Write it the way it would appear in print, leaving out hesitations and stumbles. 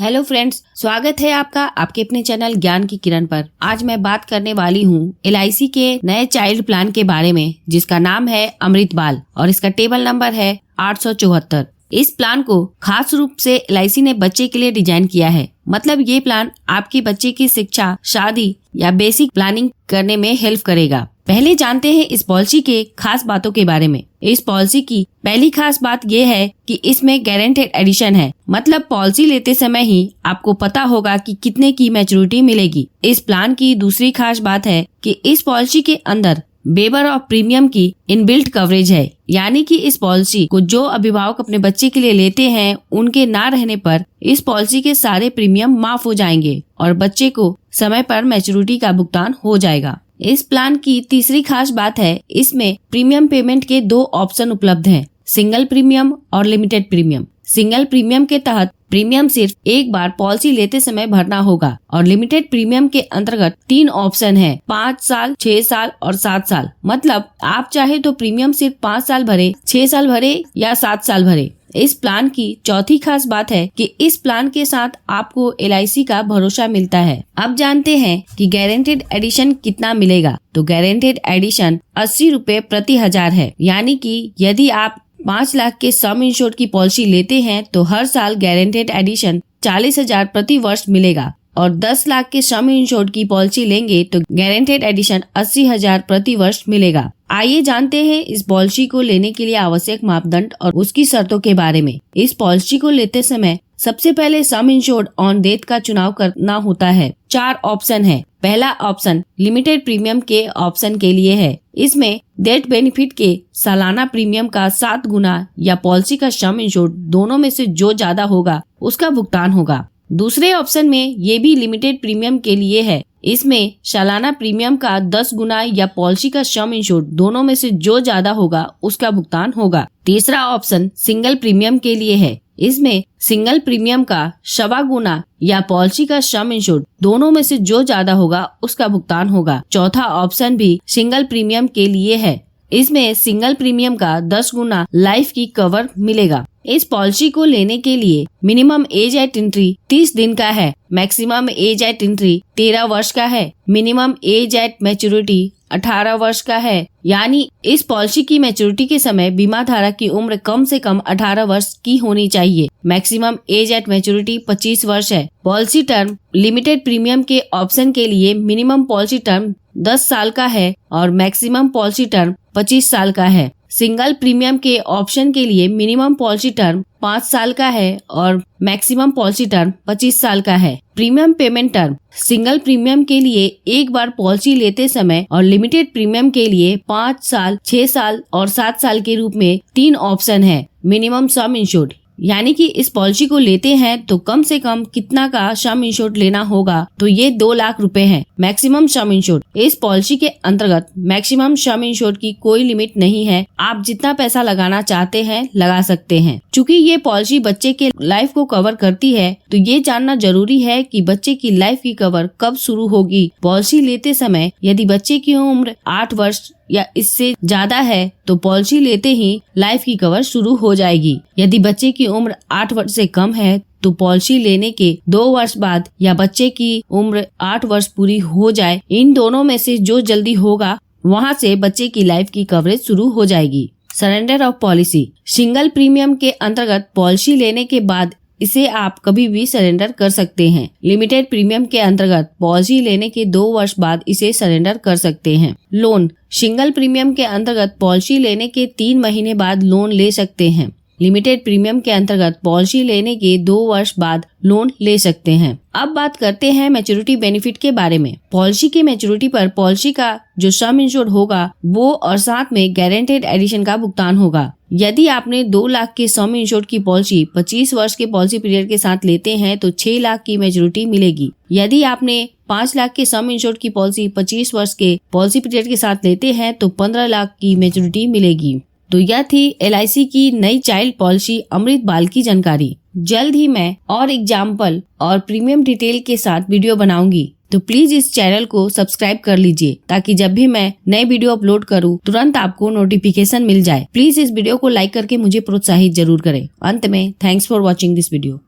Hello friends, स्वागत है आपका आपके अपने चैनल ज्ञान की किरण पर। आज मैं बात करने वाली हूँ LIC के नए चाइल्ड प्लान के बारे में, जिसका नाम है अमृत बाल और इसका टेबल नंबर है 874। इस प्लान को खास रूप से LIC ने बच्चे के लिए डिजाइन किया है। मतलब ये प्लान आपके बच्चे की शिक्षा, शादी या बेसिक प्लानिंग करने में हेल्प करेगा। पहले जानते हैं इस पॉलिसी के खास बातों के बारे में। इस पॉलिसी की पहली खास बात ये है कि इसमें गारंटेड एडिशन है। मतलब पॉलिसी लेते समय ही आपको पता होगा कि कितने की मैच्योरिटी मिलेगी। इस प्लान की दूसरी खास बात है कि इस पॉलिसी के अंदर वेवर ऑफ प्रीमियम की इनबिल्ट कवरेज है। यानी कि इस पॉलिसी को जो अभिभावक अपने बच्चे के लिए लेते हैं, उनके ना रहने पर इस पॉलिसी के सारे प्रीमियम माफ हो जाएंगे और बच्चे को समय पर मैच्योरिटी का भुगतान हो जाएगा। इस प्लान की तीसरी खास बात है, इसमें प्रीमियम पेमेंट के 2 ऑप्शन उपलब्ध हैं, सिंगल प्रीमियम और लिमिटेड प्रीमियम। सिंगल प्रीमियम के तहत प्रीमियम सिर्फ एक बार पॉलिसी लेते समय भरना होगा और लिमिटेड प्रीमियम के अंतर्गत 3 ऑप्शन है, 5 साल, 6 साल और 7 साल। मतलब आप चाहे तो प्रीमियम सिर्फ 5 साल भरे, 6 साल भरे या 7 साल भरे। इस प्लान की चौथी खास बात है कि इस प्लान के साथ आपको LIC का भरोसा मिलता है। अब जानते हैं कि गारंटेड एडिशन कितना मिलेगा। तो गारंटेड एडिशन 80 रुपए प्रति 1000 है। यानी कि यदि आप 5 लाख के सम इंश्योर्ड की पॉलिसी लेते हैं तो हर साल गारंटेड एडिशन 40,000 प्रति वर्ष मिलेगा और 10 लाख के सम इंश्योर्ड की पॉलिसी लेंगे तो गारंटेड एडिशन 80,000 प्रति वर्ष मिलेगा। आइए जानते हैं इस पॉलिसी को लेने के लिए आवश्यक मापदंड और उसकी शर्तों के बारे में। इस पॉलिसी को लेते समय सबसे पहले सम इंश्योर्ड ऑन डेथ का चुनाव करना होता है। 4 ऑप्शन है। पहला ऑप्शन लिमिटेड प्रीमियम के ऑप्शन के लिए है। इसमें डेथ बेनिफिट के सालाना प्रीमियम का 7 गुना या पॉलिसी का सम इंश्योर्ड दोनों में से जो ज्यादा होगा उसका भुगतान होगा। दूसरे ऑप्शन में ये भी लिमिटेड प्रीमियम के लिए है। इसमें सालाना प्रीमियम का 10 गुना या पॉलिसी का सम इंश्योर्ड दोनों में से जो ज्यादा होगा उसका भुगतान होगा। तीसरा ऑप्शन सिंगल प्रीमियम के लिए है। इसमें सिंगल प्रीमियम का 1.25 गुना या पॉलिसी का सम इंश्योर्ड दोनों में से जो ज्यादा होगा उसका भुगतान होगा। चौथा ऑप्शन भी सिंगल प्रीमियम के लिए है। इसमें सिंगल प्रीमियम का 10 गुना लाइफ की कवर मिलेगा। इस पॉलिसी को लेने के लिए मिनिमम एज एट एंट्री 30 दिन का है, मैक्सिमम एज एट एंट्री 13 वर्ष का है, मिनिमम एज एट मैच्योरिटी 18 वर्ष का है। यानी इस पॉलिसी की मैच्योरिटी के समय बीमा धारक की उम्र कम से कम 18 वर्ष की होनी चाहिए। मैक्सिमम एज एट मैच्योरिटी 25 वर्ष है। पॉलिसी टर्म लिमिटेड प्रीमियम के ऑप्शन के लिए मिनिमम पॉलिसी टर्म 10 साल का है और मैक्सिमम पॉलिसी टर्म 25 साल का है। सिंगल प्रीमियम के ऑप्शन के लिए मिनिमम पॉलिसी टर्म 5 साल का है और मैक्सिमम पॉलिसी टर्म 25 साल का है। Premium payment term single premium के लिए एक बार पॉलिसी लेते समय और लिमिटेड प्रीमियम के लिए 5 साल, 6 साल और 7 साल के रूप में 3 ऑप्शन है। मिनिमम सम इंश्योर्ड यानी कि इस पॉलिसी को लेते हैं तो कम से कम कितना का सम इंश्योर्ड लेना होगा, तो ये 2 लाख रुपए है। मैक्सिमम सम इंश्योर्ड इस पॉलिसी के अंतर्गत मैक्सिमम सम इंश्योर्ड की कोई लिमिट नहीं है। आप जितना पैसा लगाना चाहते हैं लगा सकते हैं। चूँकि ये पॉलिसी बच्चे के लाइफ को कवर करती है तो ये जानना जरूरी है कि बच्चे की लाइफ की कवर कब शुरू होगी। पॉलिसी लेते समय यदि बच्चे की उम्र 8 वर्ष या इससे ज्यादा है तो पॉलिसी लेते ही लाइफ की कवर शुरू हो जाएगी। यदि बच्चे की उम्र 8 वर्ष से कम है तो पॉलिसी लेने के 2 वर्ष बाद या बच्चे की उम्र 8 वर्ष पूरी हो जाए, इन दोनों में से जो जल्दी होगा वहां से बच्चे की लाइफ की कवरेज शुरू हो जाएगी। Surrender of policy single premium के अंतर्गत पॉलिसी लेने के बाद इसे आप कभी भी सरेंडर कर सकते हैं। लिमिटेड प्रीमियम के अंतर्गत पॉलिसी लेने के 2 वर्ष बाद इसे सरेंडर कर सकते हैं। लोन सिंगल प्रीमियम के अंतर्गत पॉलिसी लेने के 3 महीने बाद लोन ले सकते हैं। लिमिटेड प्रीमियम के अंतर्गत पॉलिसी लेने के 2 वर्ष बाद लोन ले सकते हैं। अब बात करते हैं मैच्योरिटी बेनिफिट के बारे में। पॉलिसी की मैच्योरिटी पर पॉलिसी का जो सम इंश्योर्ड होगा वो और साथ में गारंटेड एडिशन का भुगतान होगा। यदि आपने 2 लाख के सम इंश्योर्ड की पॉलिसी 25 वर्ष के पॉलिसी पीरियड के साथ लेते हैं तो 6 लाख की मैच्योरिटी मिलेगी। यदि आपने 5 लाख के सम इंश्योर्ड की पॉलिसी 25 वर्ष के पॉलिसी पीरियड के साथ लेते हैं तो 15 लाख की मैच्योरिटी मिलेगी। तो यह थी LIC की नई चाइल्ड पॉलिसी अमृत बाल की जानकारी। जल्द ही मैं और एग्जाम्पल और प्रीमियम डिटेल के साथ वीडियो बनाऊंगी, तो प्लीज इस चैनल को सब्सक्राइब कर लीजिए ताकि जब भी मैं नए वीडियो अपलोड करूं तुरंत आपको नोटिफिकेशन मिल जाए। प्लीज इस वीडियो को लाइक करके मुझे प्रोत्साहित जरूर करें। अंत में thanks for watching this video.